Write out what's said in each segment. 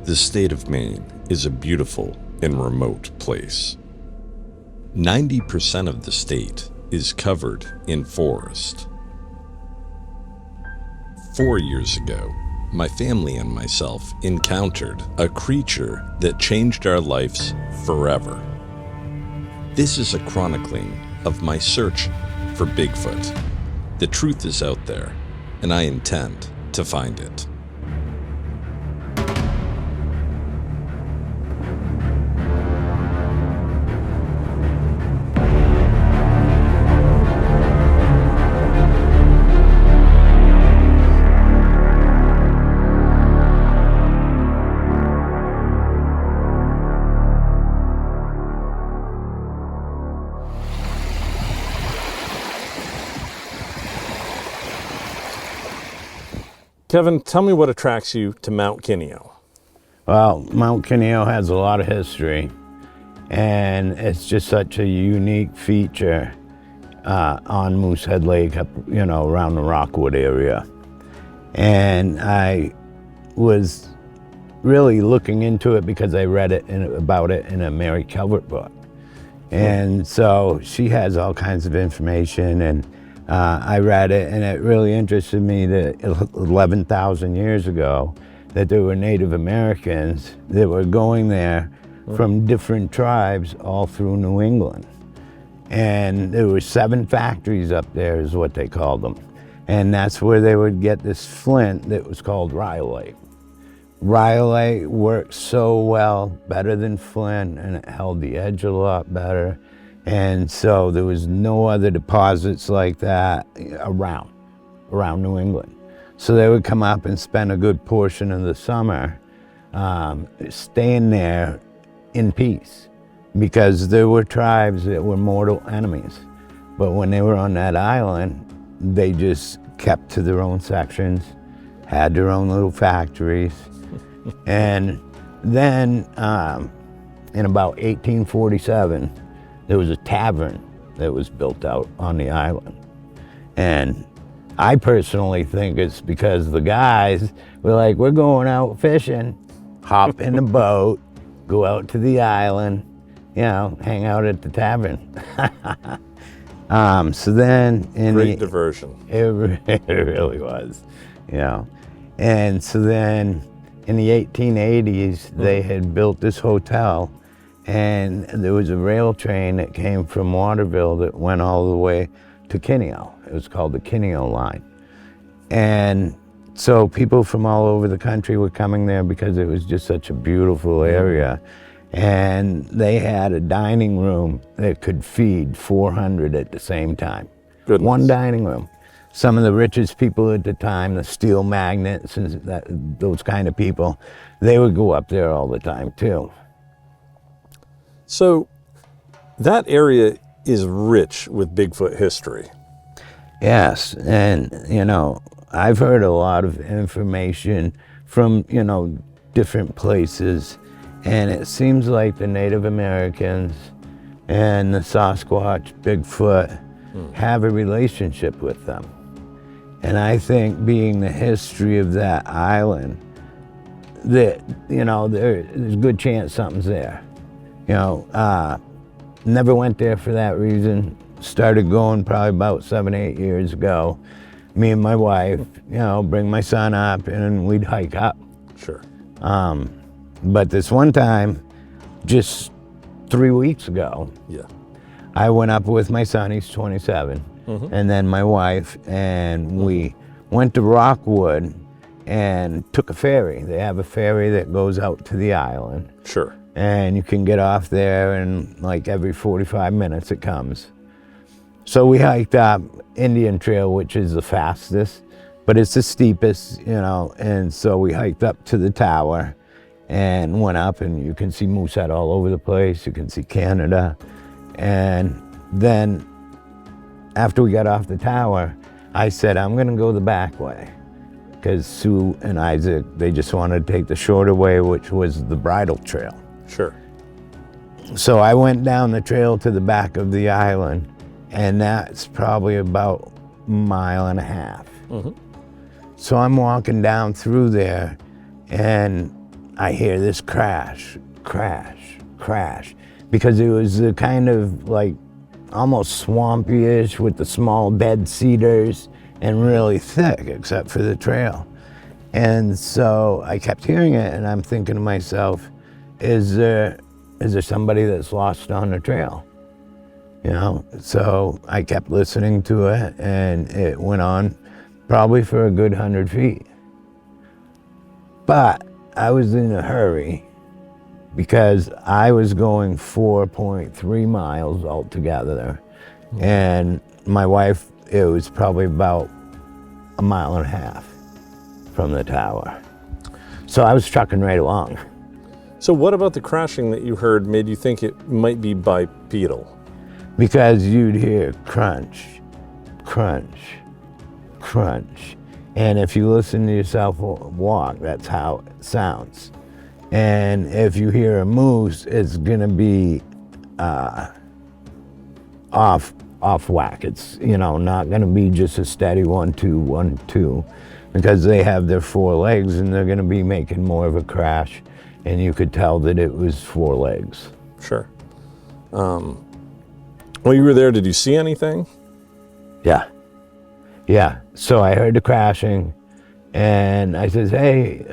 The state of Maine is a beautiful and remote place. 90% of the state is covered in forest. 4 years ago, my family and myself encountered a creature that changed our lives forever. This is a chronicling of my search for Bigfoot. The truth is out there, and I intend to find it. Kevin, tell me what attracts you to Mt Kineo. Well, Mt Kineo has a lot of history, and it's just such a unique feature on Moosehead Lake, up, around the Rockwood area. And I was really looking into it because I read about it in a Mary Calvert book. And so she has all kinds of information, and I read it, and it really interested me that 11,000 years ago that there were Native Americans that were going there from different tribes all through New England. And there were 7 factories up there is what they called them. And that's where they would get this flint that was called rhyolite. Rhyolite worked so well, better than flint, and it held the edge a lot better. And so there was no other deposits like that around New England. So they would come up and spend a good portion of the summer staying there in peace, because there were tribes that were mortal enemies. But when they were on that island, they just kept to their own sections, had their own little factories. And then in about 1847, there was a tavern that was built out on the island. And I personally think it's because the guys were like, we're going out fishing, hop in the boat, go out to the island, hang out at the tavern. So then Great diversion. It really was, And so then in the 1880s, they had built this hotel, and there was a rail train that came from Waterville that went all the way to Kineo. It was called the Kineo line. And so people from all over the country were coming there because it was just such a beautiful area. And they had a dining room that could feed 400 at the same time. Goodness. One dining room. Some of the richest people at the time, the steel magnates and those kind of people, they would go up there all the time too. So that area is rich with Bigfoot history. Yes, and I've heard a lot of information from different places, and it seems like the Native Americans and the Sasquatch, Bigfoot, have a relationship with them. And I think being the history of that island, that there's a good chance something's there. Never went there for that reason. Started going probably about 7, 8 years ago. Me and my wife, bring my son up and we'd hike up. Sure. But this one time, just 3 weeks ago, I went up with my son, he's 27, and then my wife, and we went to Rockwood and took a ferry. They have a ferry that goes out to the island. Sure. And you can get off there, and like every 45 minutes it comes. So we hiked up Indian Trail, which is the fastest, but it's the steepest, and so we hiked up to the tower and went up, and you can see moosehead all over the place. You can see Canada. And then after we got off the tower, I said, I'm gonna go the back way, because Sue and Isaac, they just wanted to take the shorter way, which was the bridle trail. Sure. So I went down the trail to the back of the island, and that's probably about a mile and a half. So I'm walking down through there, and I hear this crash, crash, crash, because it was the kind of like almost swampy-ish with the small dead cedars and really thick except for the trail. And so I kept hearing it, and I'm thinking to myself, is there somebody that's lost on the trail? You know, so I kept listening to it, and it went on probably for a good 100 feet. But I was in a hurry because I was going 4.3 miles altogether. And my wife, it was probably about 1.5 miles from the tower. So I was trucking right along. So what about the crashing that you heard made you think it might be bipedal? Because you'd hear crunch, crunch, crunch. And if you listen to yourself walk, that's how it sounds. And if you hear a moose, it's gonna be off whack. It's, you know, not gonna be just a steady 1, 2, 1, 2, because they have their 4 legs and they're gonna be making more of a crash, and you could tell that it was 4 legs. Sure. While you were there, did you see anything? Yeah, so I heard the crashing, and I said, hey,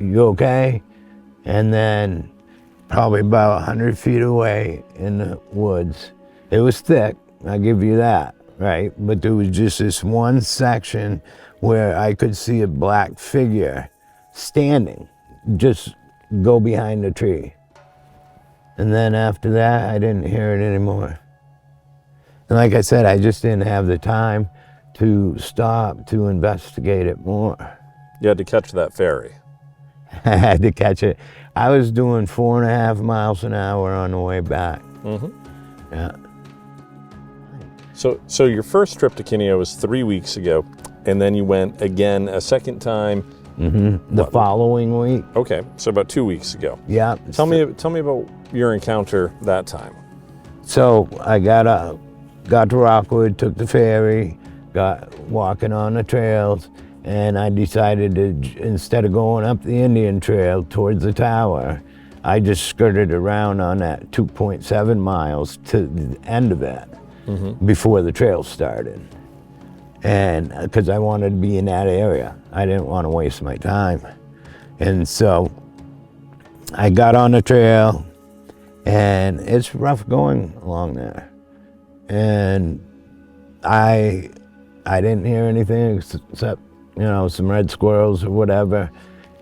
you okay? And then probably about 100 feet away in the woods, it was thick, I'll give you that, right? But there was just this one section where I could see a black figure standing, just go behind a tree. And then after that, I didn't hear it anymore. And like I said, I just didn't have the time to stop to investigate it more. You had to catch that ferry. I had to catch it. I was doing 4.5 miles an hour on the way back. Mm-hmm. Yeah. So your first trip to Kineo was 3 weeks ago, and then you went again a second time. Mm-hmm. The following week. Okay, so about 2 weeks ago. Yeah. Tell me about your encounter that time. So I got to Rockwood, took the ferry, got walking on the trails, and I decided to, instead of going up the Indian Trail towards the tower, I just skirted around on that 2.7 miles to the end of it, before the trail started. And because I wanted to be in that area, I didn't want to waste my time. And so I got on the trail, and it's rough going along there. And I didn't hear anything except, you know, some red squirrels or whatever,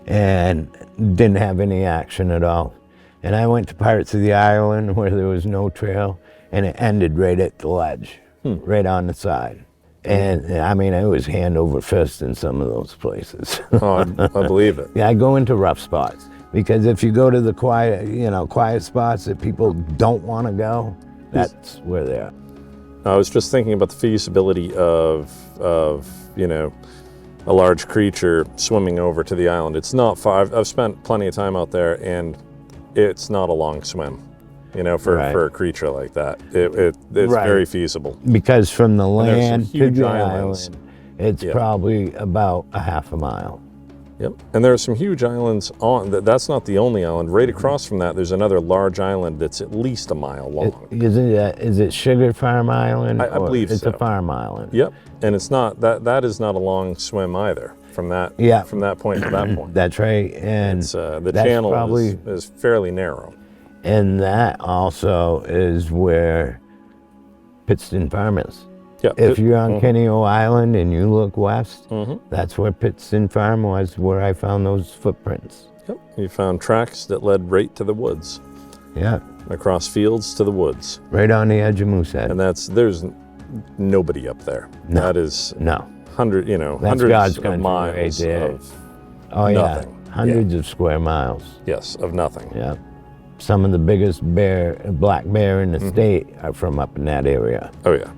and didn't have any action at all. And I went to parts of the island where there was no trail, and it ended right at the ledge, right on the side. And I mean, it was hand over fist in some of those places. Oh, I believe it. Yeah, I go into rough spots, because if you go to the quiet spots that people don't want to go, that's where they are. I was just thinking about the feasibility of you know, a large creature swimming over to the island. It's not far. I've spent plenty of time out there, and it's not a long swim, you know, for a creature like that. It's very feasible. Because from the land to the islands. island, it's probably about a 1/2 mile. Yep, and there are some huge islands on, that's not the only island. Right across from that, there's another large island that's at least 1 mile long. Is it Sugar Farm Island? I believe so. It's a farm island. Yep, and it's not, that is not a long swim either, from that point to that point. That's right, and it's, the channel is fairly narrow. And that also is where Pittston Farm is. Yeah, if you're on Kineo Island and you look west, that's where Pittston Farm was, where I found those footprints. Yep, you found tracks that led right to the woods. Yeah. Across fields to the woods. Right on the edge of Moosehead. And there's nobody up there. No. That is that's hundreds God's of country miles right there. of nothing. Hundreds of square miles. Yes, of nothing. Yeah. Some of the biggest black bear in the state are from up in that area. Oh yeah.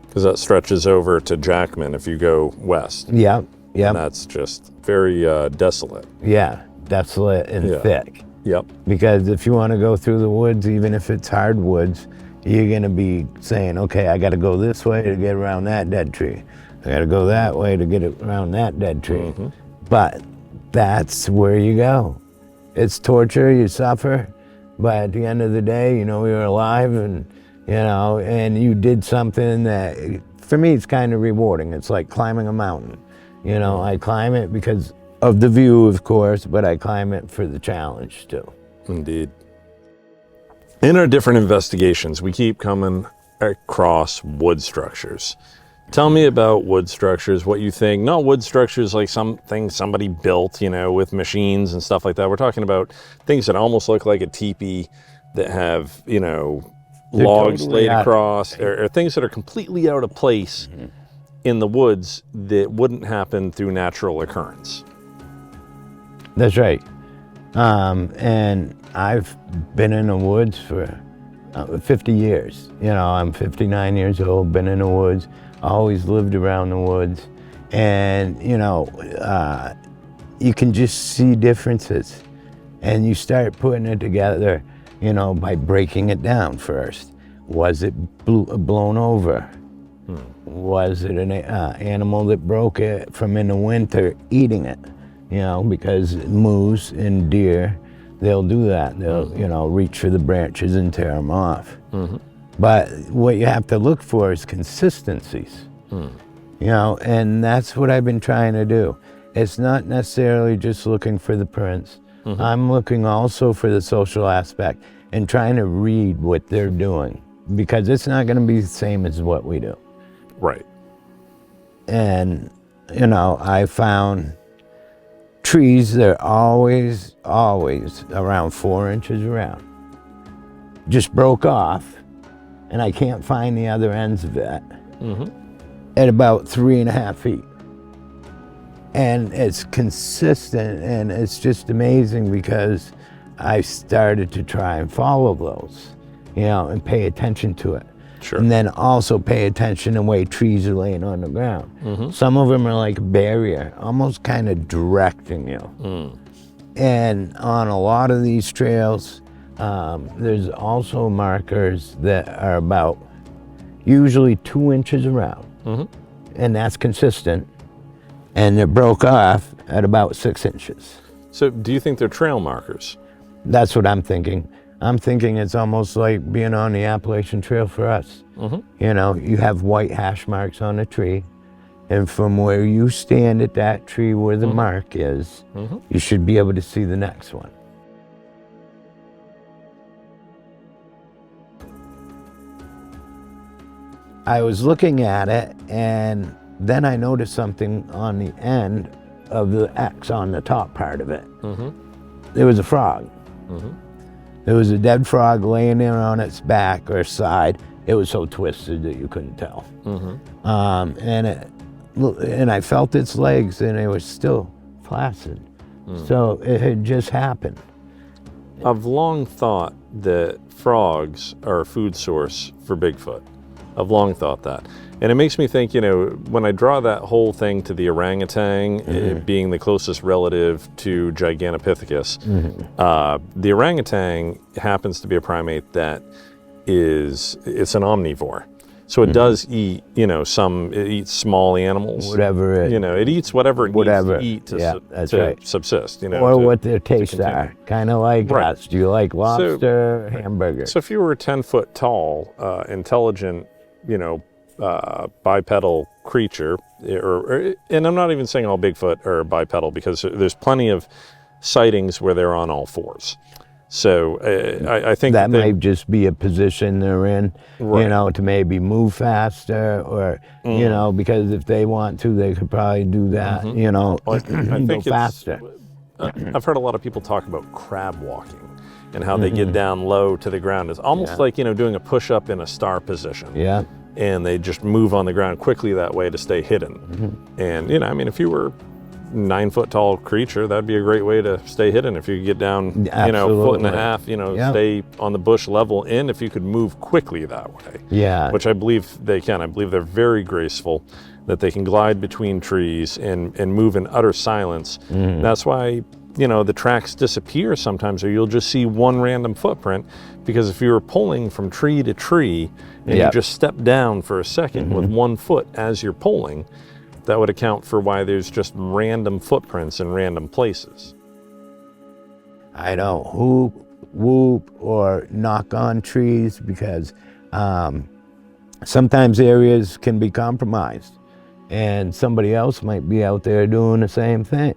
Because that stretches over to Jackman if you go west. Yep. And that's just very desolate. Yeah, desolate and thick. Yep. Because if you want to go through the woods, even if it's hardwoods, you're going to be saying, okay, I got to go this way to get around that dead tree. I got to go that way to get around that dead tree. But that's where you go. It's torture, you suffer, but at the end of the day, you know, you're alive, and you know, and you did something that, for me, it's kind of rewarding. It's like climbing a mountain. You know, I climb it because of the view, of course, but I climb it for the challenge too. Indeed. In our different investigations, we keep coming across wood structures. Tell me about wood structures, what you think. Not wood structures like something somebody built, you know, with machines and stuff like that. We're talking about things that almost look like a teepee, that have, you know, They're logs totally laid across, or things that are completely out of place in the woods that wouldn't happen through natural occurrence. That's right. And I've been in the woods for 50 years. You know, I'm 59 years old, been in the woods, always lived around the woods. And, you know, you can just see differences. And you start putting it together, you know, by breaking it down first. Was it blown over? Was it an animal that broke it from in the winter eating it? You know, because moose and deer, they'll do that. They'll, you know, reach for the branches and tear them off. But what you have to look for is consistencies. You know, and that's what I've been trying to do. It's not necessarily just looking for the prints. I'm looking also for the social aspect and trying to read what they're doing, because it's not going to be the same as what we do. Right. And, you know, I found trees that are always around 4 inches around. Just broke off, and I can't find the other ends of it, at about 3.5 feet. And it's consistent, and it's just amazing, because I started to try and follow those, you know, and pay attention to it. Sure. And then also pay attention to the way trees are laying on the ground. Some of them are like a barrier, almost kind of directing you. And on a lot of these trails, there's also markers that are about usually 2 inches around. And that's consistent. And they're broke off at about 6 inches. So do you think they're trail markers? That's what I'm thinking. I'm thinking it's almost like being on the Appalachian Trail for us. You know, you have white hash marks on a tree, and from where you stand at that tree where the mark is, you should be able to see the next one. I was looking at it, and then I noticed something on the end of the X on the top part of it. There was a frog. There was a dead frog laying there on its back or side. It was so twisted that you couldn't tell. And I felt its legs, and it was still flaccid. So it had just happened. I've long thought that frogs are a food source for Bigfoot. I've long thought that. And it makes me think, you know, when I draw that whole thing to the orangutan, it being the closest relative to Gigantopithecus, the orangutan happens to be a primate that it's an omnivore. So it does eat, you know, it eats small animals. Whatever it, you know, it eats whatever it needs to eat to subsist, you know. Or what their tastes are, kind of like us. Do you like lobster, hamburger? So if you were 10 foot tall, intelligent, you know, bipedal creature, and I'm not even saying all Bigfoot are bipedal, because there's plenty of sightings where they're on all fours. So I think that might just be a position they're in, right, you know, to maybe move faster, or, you know, because if they want to, they could probably do that, you know, I think go faster. I've heard a lot of people talk about crab walking and how they get down low to the ground. It's almost like, you know, doing a push-up in a star position. Yeah. And they just move on the ground quickly that way to stay hidden. And, you know, I mean, if you were 9 foot tall creature, that'd be a great way to stay hidden. If you could get down, you know, 1.5 feet, you know, stay on the bush level, and if you could move quickly that way. Yeah. Which I believe they can. I believe they're very graceful, that they can glide between trees and move in utter silence. That's why, you know, the tracks disappear sometimes, or you'll just see one random footprint, because if you were pulling from tree to tree and you just step down for a second with 1 foot as you're pulling, that would account for why there's just random footprints in random places. I don't hoop, whoop, or knock on trees because sometimes areas can be compromised and somebody else might be out there doing the same thing.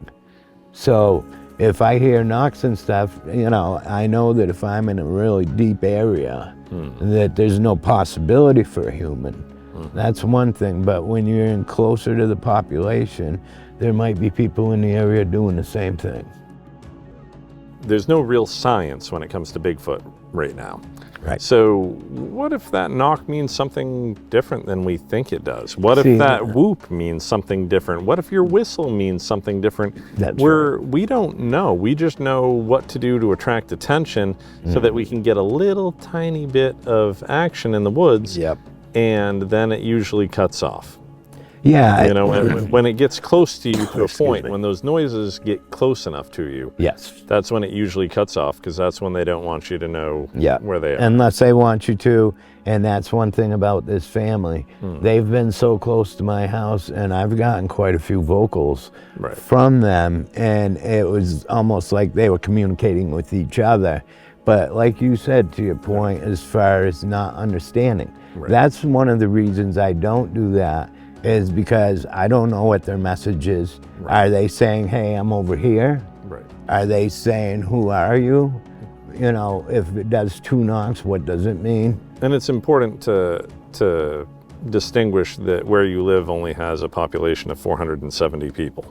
So if I hear knocks and stuff, you know, I know that if I'm in a really deep area, that there's no possibility for a human. That's one thing, but when you're in closer to the population, there might be people in the area doing the same thing. There's no real science when it comes to Bigfoot right now. Right. So what if that knock means something different than we think it does? What if that whoop means something different? What if your whistle means something different? We don't know. We just know what to do to attract attention so that we can get a little tiny bit of action in the woods. Yep. And then it usually cuts off. Yeah. You know, when it gets close to you to a point, when those noises get close enough to you, yes, that's when it usually cuts off, because that's when they don't want you to know where they are. Unless they want you to, and that's one thing about this family. They've been so close to my house, and I've gotten quite a few vocals from them, and it was almost like they were communicating with each other. But like you said, to your point, as far as not understanding, that's one of the reasons I don't do that, is because I don't know what their message is. Are they saying, hey, I'm over here? Are they saying, who are you? You know, if it does 2 knocks, what does it mean? And it's important to distinguish that where you live only has a population of 470 people.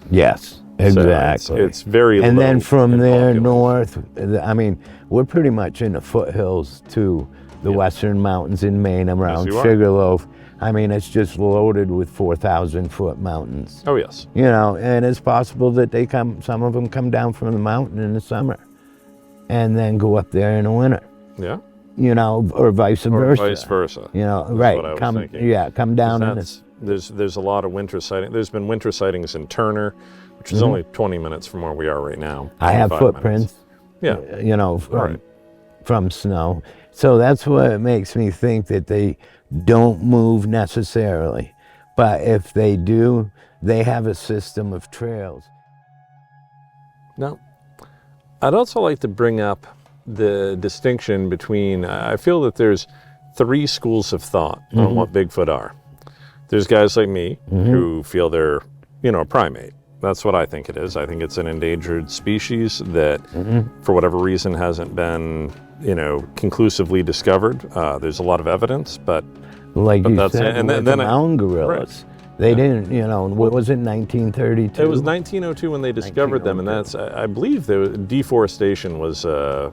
Yes, exactly. So it's very low. And then from there population. north, I mean, we're pretty much in the foothills to the western mountains in Maine around Sugarloaf. I mean, it's just loaded with 4,000-foot mountains. Oh, yes. You know, and it's possible that some of them come down from the mountain in the summer and then go up there in the winter. Yeah. You know, or vice versa. Or vice versa. You know, That's what I was thinking. Yeah, come down. There's a lot of winter sightings. There's been winter sightings in Turner, which is only 20 minutes from where we are right now. I have footprints. Minutes. Yeah. You know, from snow. So that's what makes me think that they don't move necessarily. But if they do, they have a system of trails. Now, I'd also like to bring up the distinction between, I feel that there's 3 schools of thought on what Bigfoot are. There's guys like me who feel they're, you know, a primate. That's what I think it is. I think it's an endangered species that, for whatever reason, hasn't been, you know, conclusively discovered. There's a lot of evidence, but like you said, and then the mountain gorillas. They didn't, you know, what was it, 1932? It was 1902 when they discovered them, and that's, I believe, the deforestation was a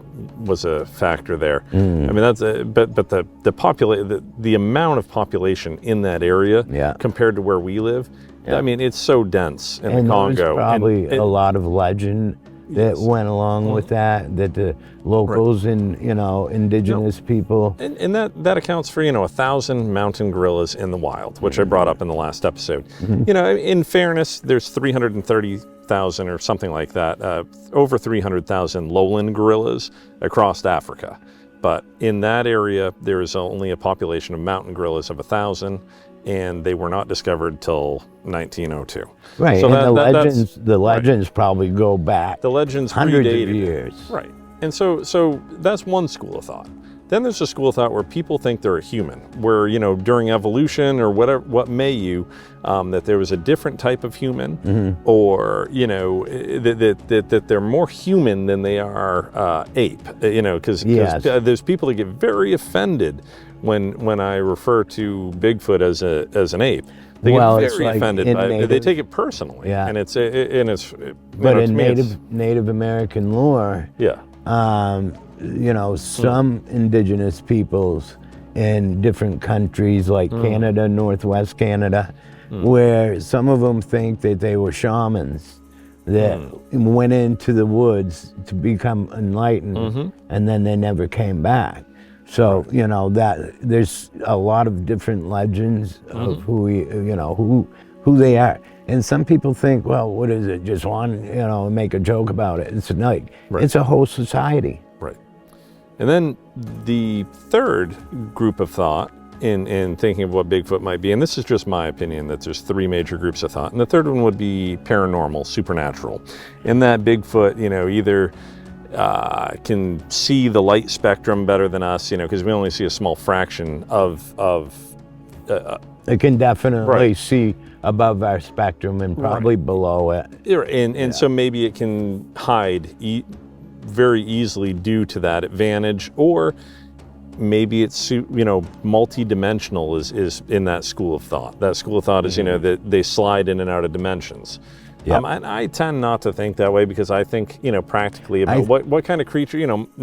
factor there. I mean, that's, but the amount of population in that area compared to where we live, I mean, it's so dense in the Congo. There's probably a lot of legend that went along with that the locals and, you know, indigenous people. And that accounts for, you know, 1,000 mountain gorillas in the wild, which I brought up in the last episode. You know, in fairness, there's 330,000 or something like that, over 300,000 lowland gorillas across Africa. But in that area, there is only a population of mountain gorillas of 1,000, and they were not discovered till 1902. Right, so and the legends probably go back the legends hundreds of predated years. Right, and so that's one school of thought. Then there's a school of thought where people think they're a human, where, you know, during evolution or whatever, that there was a different type of human, or, you know, that they're more human than they are ape. You know, because there's people that get very offended when I refer to Bigfoot as an ape. They get very offended by it. They take it personally. Yeah. And it's but in Native American lore, you know, some indigenous peoples in different countries like Canada, Northwest Canada, where some of them think that they were shamans that went into the woods to become enlightened, and then they never came back. So, you know, that there's a lot of different legends of who they are. And some people think, well, what is it? Just one, you know, make a joke about it. It's like, it's a whole society. Right. And then the third group of thought in thinking of what Bigfoot might be, and this is just my opinion, that there's three major groups of thought, and the third one would be paranormal, supernatural. In that Bigfoot, either can see the light spectrum better than us, because we only see a small fraction of it can definitely right. see above our spectrum and probably right. below it. And so maybe it can hide very easily due to that advantage, or maybe it's multi-dimensional is in that school of thought. That school of thought is that they slide in and out of dimensions. Yep. And I tend not to think that way, because I think practically about what kind of creature,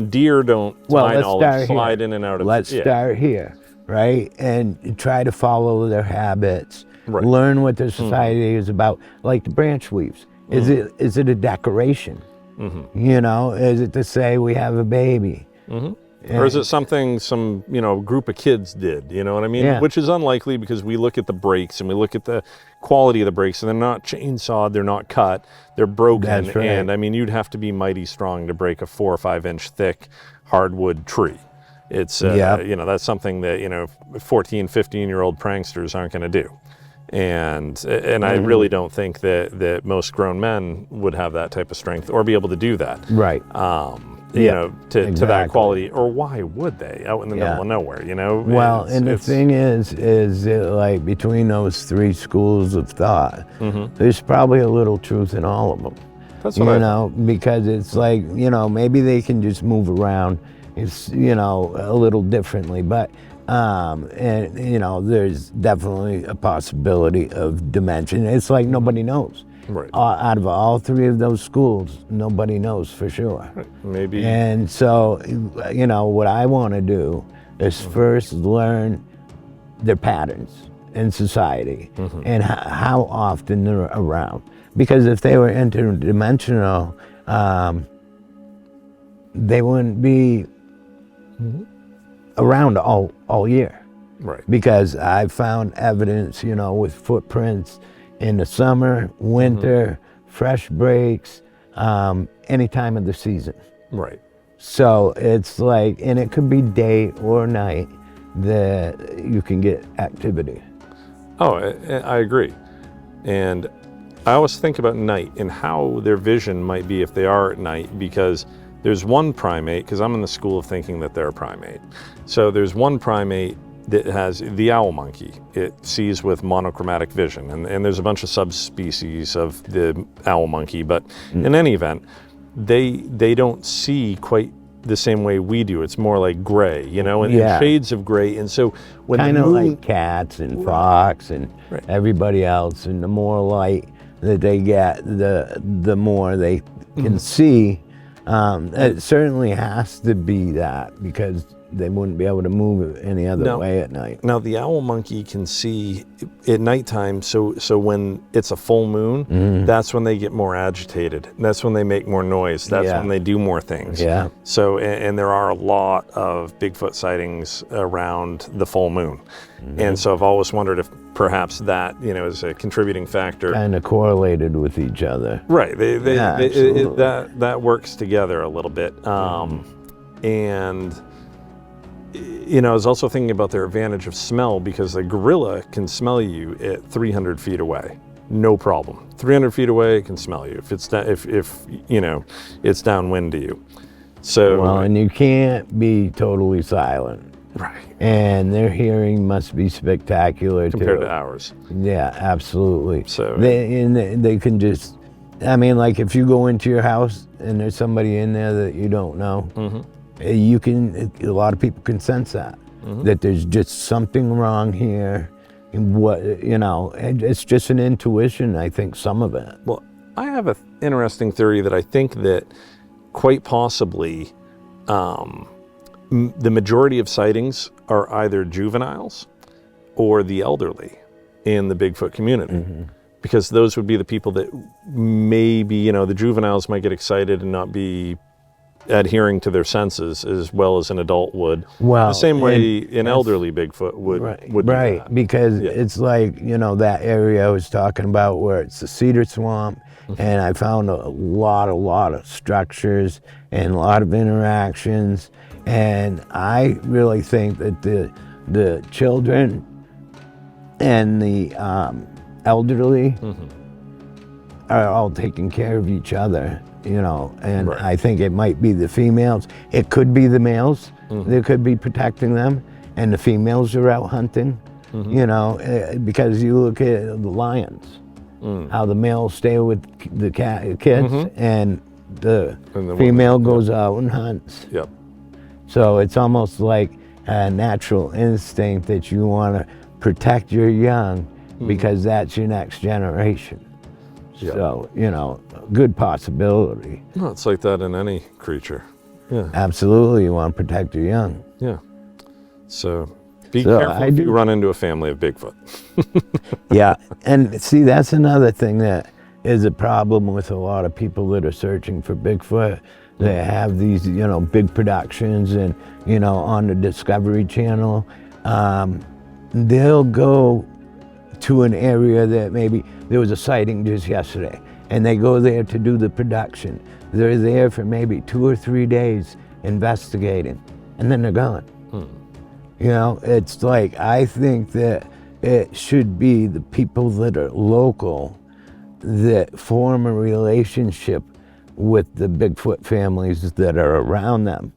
deer don't, to my knowledge, slide in and out of. Let's start here, right, and try to follow their habits. Right. Learn what their society is about, like the branch weaves. Is it a decoration? Is it to say we have a baby? Or is it something some group of kids did? You know what I mean? Yeah. Which is unlikely, because we look at the brakes and we look at the quality of the brakes, and they're not chainsawed, they're not cut, they're broken. That's right. And you'd have to be mighty strong to break a 4 or 5 inch thick hardwood tree. It's that's something that 14, 15-year-old pranksters aren't going to do. And I really don't think that most grown men would have that type of strength or be able to do that. Right. To that quality, or why would they, out in the middle of nowhere, Well, and the thing is that, like, between those three schools of thought, there's probably a little truth in all of them. That's what because it's like, maybe they can just move around, it's, a little differently, but there's definitely a possibility of dimension. It's like nobody knows. Right. Out of all three of those schools, nobody knows for sure. Maybe. And so, what I want to do is first learn their patterns in society and how often they're around. Because if they were interdimensional, they wouldn't be around all year. Right. Because I found evidence, with footprints in the summer, winter, fresh breaks, any time of the season. Right. So it's like, and it could be day or night that you can get activity. Oh, I agree. And I always think about night and how their vision might be if they are at night, because there's one primate, because I'm in the school of thinking that they're a primate. So there's one primate that has the owl monkey. It sees with monochromatic vision, and there's a bunch of subspecies of the owl monkey, but in any event, they don't see quite the same way we do. It's more like gray, and shades of gray. And so when kind of like cats and fox and everybody else, and the more light that they get, the more they can see. It certainly has to be that, because they wouldn't be able to move it any other way at night. Now, the owl monkey can see at nighttime, so when it's a full moon, that's when they get more agitated. That's when they make more noise. That's when they do more things. Yeah. So, and there are a lot of Bigfoot sightings around the full moon. And so I've always wondered if perhaps that, is a contributing factor. Kind of correlated with each other. Right. That works together a little bit. And I was also thinking about their advantage of smell, because a gorilla can smell you at 300 feet away, no problem. 300 feet away, it can smell you if it's it's downwind to you. So and you can't be totally silent. Right. And their hearing must be spectacular compared too. to ours. Yeah, absolutely. So they can just, like if you go into your house and there's somebody in there that you don't know, a lot of people can sense that there's just something wrong here. And it's just an intuition, I think, some of it. Well, I have an interesting theory that I think that quite possibly the majority of sightings are either juveniles or the elderly in the Bigfoot community. Because those would be the people that maybe, the juveniles might get excited and not be adhering to their senses as well as an adult would. Well, the same way an elderly Bigfoot would do that. Because it's like, that area I was talking about where it's the cedar swamp, and I found a lot of structures and a lot of interactions, and I really think that the the children and the elderly are all taking care of each other, you know, and Right. I think it might be the females. It could be the males. They could be protecting them, and the females are out hunting, you know, because you look at the lions, how the males stay with the kids, and the And the female women, goes out and hunts. Yep. So it's almost like a natural instinct that you want to protect your young because that's your next generation. Yeah. So, you know, good possibility. No, it's like that in any creature. Yeah. Absolutely, you want to protect your young. Yeah. So be So careful I if do- you run into a family of Bigfoot. Yeah, and see, that's another thing that is a problem with a lot of people that are searching for Bigfoot. They have these, you know, big productions and, you know, on the Discovery Channel. They'll go to an area that maybe there was a sighting just yesterday, and they go there to do the production. They're there for maybe 2 or 3 days investigating, and then they're gone. You know, it's like, I think that it should be the people that are local that form a relationship with the Bigfoot families that are around them.